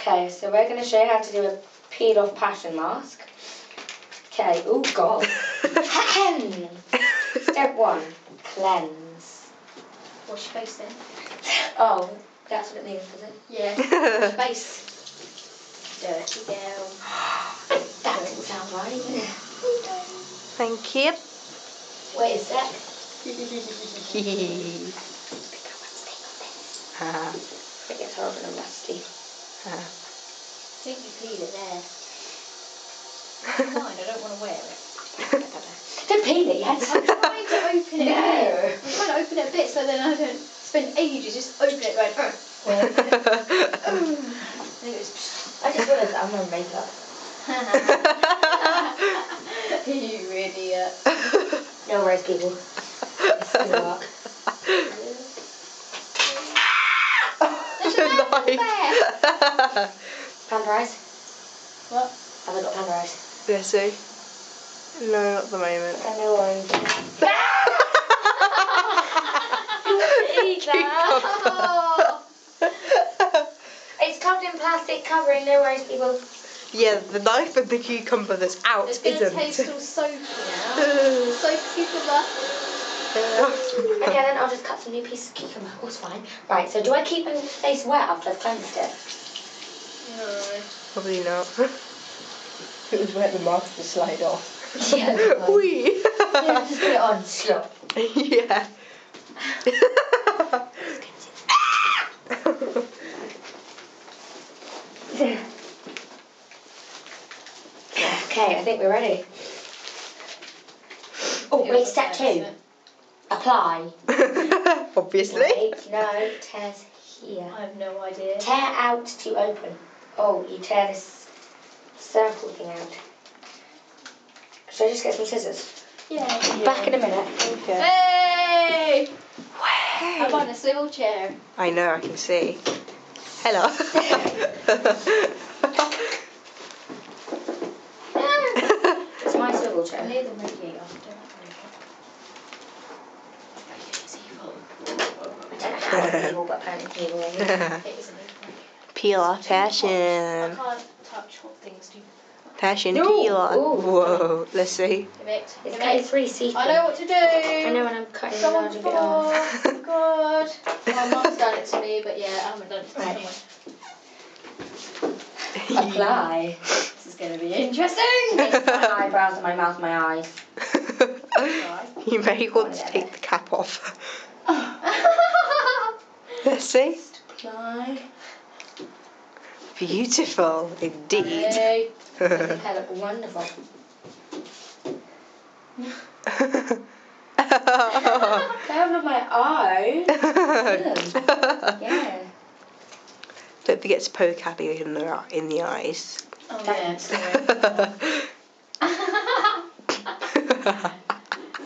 Okay, so we're going to show you how to do a peel-off passion mask. Okay, oh God. Step 1, cleanse. Wash your face then. Oh, that's what it means, is it? Yeah. Wash your face. Dirty girl. That didn't sound right, did it? Thank you. Wait a sec. Ha. It gets horrible and rusty. I think you peel it there. Never mind, I don't want to wear it. Don't peel it yet. I'm trying to open it a bit. No. I'm trying to open it a bit so then I don't spend ages just opening it going, I just realised that I'm wearing makeup. You idiot. No worries, people. It's gonna work. There's a knife there. Panda eyes? What? Have I got panda eyes? Let's see. No, not at the moment. I know orange. Eat that. It's covered in plastic covering, no worries, people. Yeah, the knife and the cucumber that's out It's going to isn't. taste all soapy now. Soapy cucumber. Okay, then I'll just cut some new pieces of cucumber. Oh, it's fine. Right, so do I keep my face wet after I've cleansed it? No. Probably not. It was wet, the mask would slide off. Yeah, Wee. yeah, just put it on. Slop. Yeah. Okay, I think we're ready. Oh, wait, step 2. Apply. Obviously. Wait, no, tears here. I have no idea. Tear out to open. Oh, you tear this circle thing out. Should I just get some scissors? Yeah. Back in a minute. Okay. Hey! Hey. I'm on a swivel chair. I know, I can see. Hello. It's my swivel I chair. hear them radiator. I don't like radiator. I don't know how it's evil, but apparently it's evil. It isn't evil. Peel off I passion. can't touch hot things, do you? Passion No. peel off. Ooh. Whoa, let's see. Give it. It's Give cutting it. 3 sequins. I know what to do. I know when I'm cutting a Come on, larger bit off. God. My mum's done it to me, but yeah, I haven't done it to Right. someone. Apply. This is going to be interesting. It's my eyebrows and my mouth and my eyes. You may want to take the cap off. Let's see. Apply. Beautiful, indeed. Hey. I think I look wonderful. Cover my eyes. Yeah. Don't forget to poke Abby in the eyes. Oh, yeah, sorry.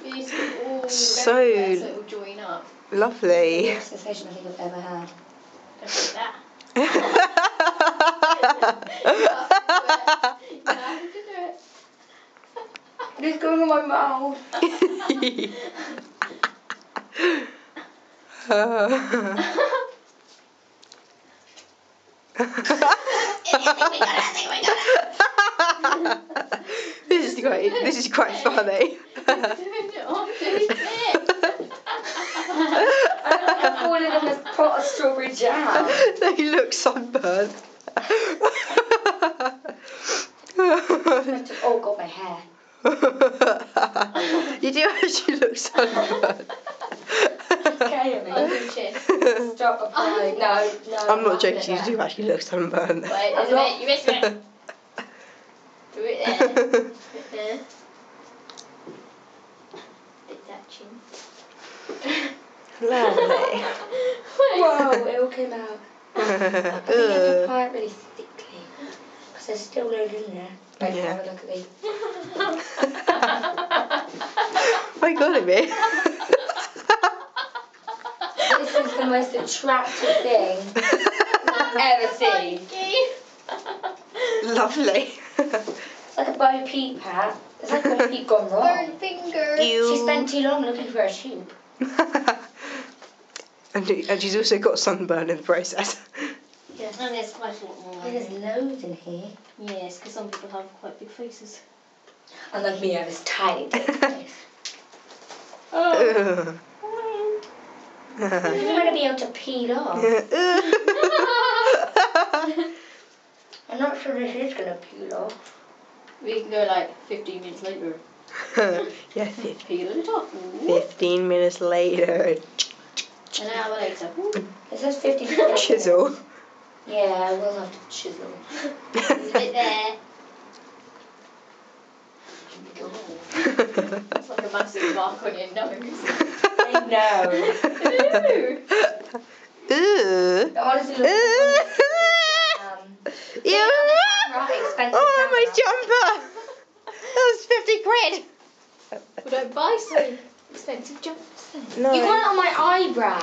Beautiful. So So it will join up. lovely. The best sensation I think I've ever had. Don't do that. It's going in my mouth. This is quite funny. I'm falling in this pot of strawberry jam. They look sunburned. Oh God, my hair. You do actually look sunburned. Okay, stop applying. No. I'm not joking, you do actually look sunburned. Wait, there's a bit, you missed it. Do it there. Do it there. Bit that chin. Lovely. Whoa, it all came out. I think I have to apply it really thickly. Because there's still loads in there. Like, Yeah. have a look at these. My God, Amy. This is the most attractive thing I've ever seen. Lovely. It's like a Bo Peep hat. It's like Bo Peep gone wrong. Burn finger. She spent too long looking for a tube. And she's also got sunburn in the process. Yeah, just... And there's quite a lot more. There's loads in here. Yes, because some people have quite big faces. Unlike me, I have this tiny big face. Ugh. You're going to be able to peel off. I'm not sure this is going to peel off. We can go like 15 minutes later. Yeah, Peel it off. 15 minutes later. An hour later. It says 15 minutes. Chisel. Yeah, I will have to chisel. Is it there? It's like a massive mark on your nose. I know. Ooh. Honestly, look. Ew. Right, expensive Oh, camera. my jumper. That was 50 quid. We don't buy so expensive jumpers then. No. You got it on my eyebrow.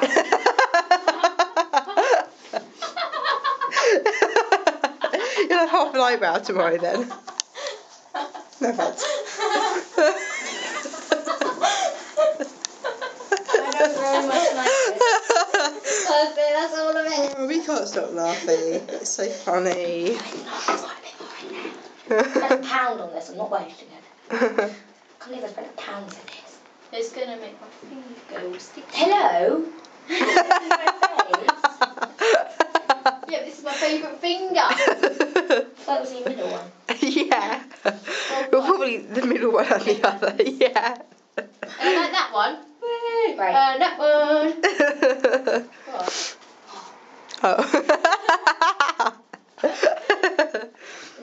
You'll have half an eyebrow tomorrow then. No offense. I don't very much like this. Okay, that's all of it. Oh, we can't stop laughing. It's so funny. I spent a pound on this. I'm not wasting it. I can't believe I spent a pound for this. It's going to make my finger go sticky. Hello? Yeah, this is my favourite finger. That was the middle one. Yeah. Well, probably the middle one and the other. Yeah. And I like that one. Right. And that one. What? Oh.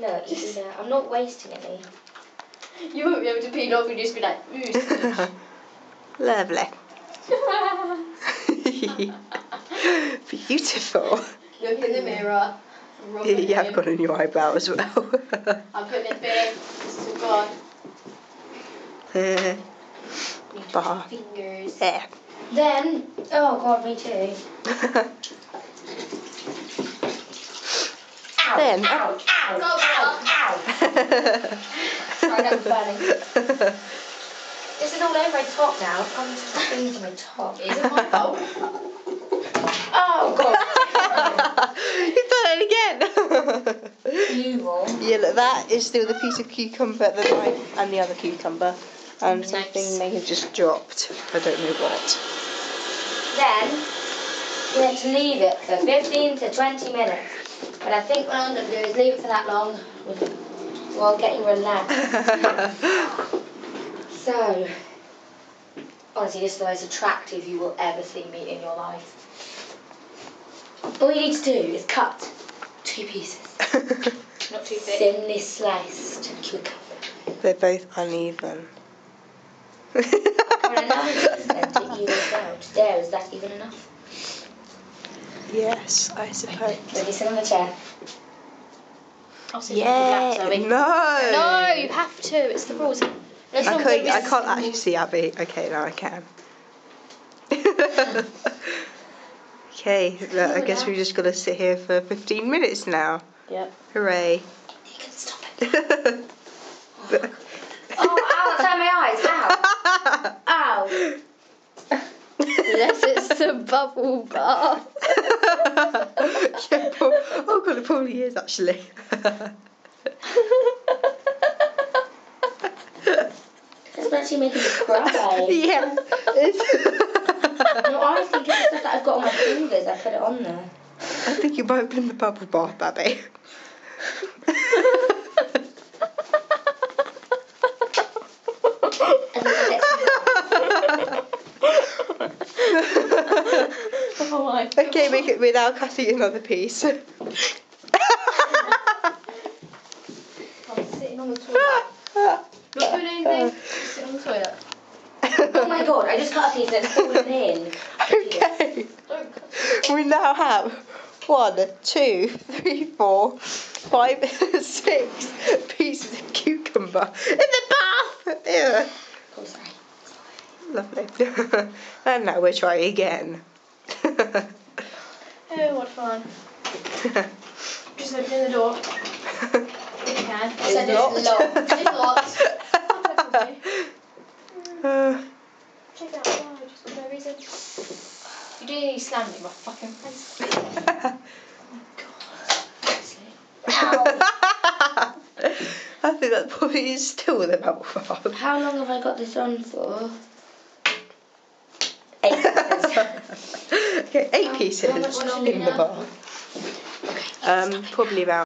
Look, I'm not wasting any. You won't be able to peel off and just be like, ooh. Lovely. Beautiful. Look in the mirror. Rub it You have in. got a new eyebrow as well. I'll put it in. This is all gone. Bah. Fingers. Yeah. Then, oh god, me too. Ow, Then- ow, ow, Go, ow, ow. Sorry, that was burning. This is all over my top now. I've gone into my top. Is it my fault? Oh god. You've done it again. Evil. Yeah, look, that is still the piece of cucumber, the knife, and the other cucumber. And Nice. something may have just dropped. I don't know what. Then, we have to leave it for 15 to 20 minutes. But I think what I'm going to do is leave it for that long while getting relaxed. So, honestly, this is the most attractive you will ever see me in your life. All you need to do is cut 2 pieces. Not too thick. Thinly sliced cucumber. They're both uneven. When a knife is meant to even out. There, is that even enough? Yes, I suppose. Ready, sit on the chair. I'll sit on the lap, Yeah. Zoe. No. No, you have to. It's the rules. Let's not go I with- can't actually see Abby. Okay, now I can. Okay, look, I guess we've just got to sit here for 15 minutes now. Yep. Hooray. You can stop it. Oh, ow, that's out my eyes. Ow. Ow. Unless it's a bubble bath. Yeah, oh god, it probably is actually. It's actually making me cry. Yeah. No, I think it's the stuff that I've got on my fingers. I put it on there. I think you might have been the bubble bath, Abby. And then I Oh my god. Okay, make it without cutting another piece. I'm sitting on the toilet. Not doing anything. Just sitting on the toilet. oh my god, I just cut a piece and it's fallen in. Okay. Don't cut. We now have 1, 2, 3, 4, 5, 6 pieces of cucumber in the bath. Ew. Oh, sorry. Lovely. And now we're trying again. Oh, what fun. Just opening the door. If you can. It's locked. It's locked. Check that why, just for no reason. You didn't need to slam it in my fucking face. Oh my god. I think that probably is still the melt frog. How long have I got this on for? 8 pieces. Okay, 8 pieces How much longer in the now? bar. Probably about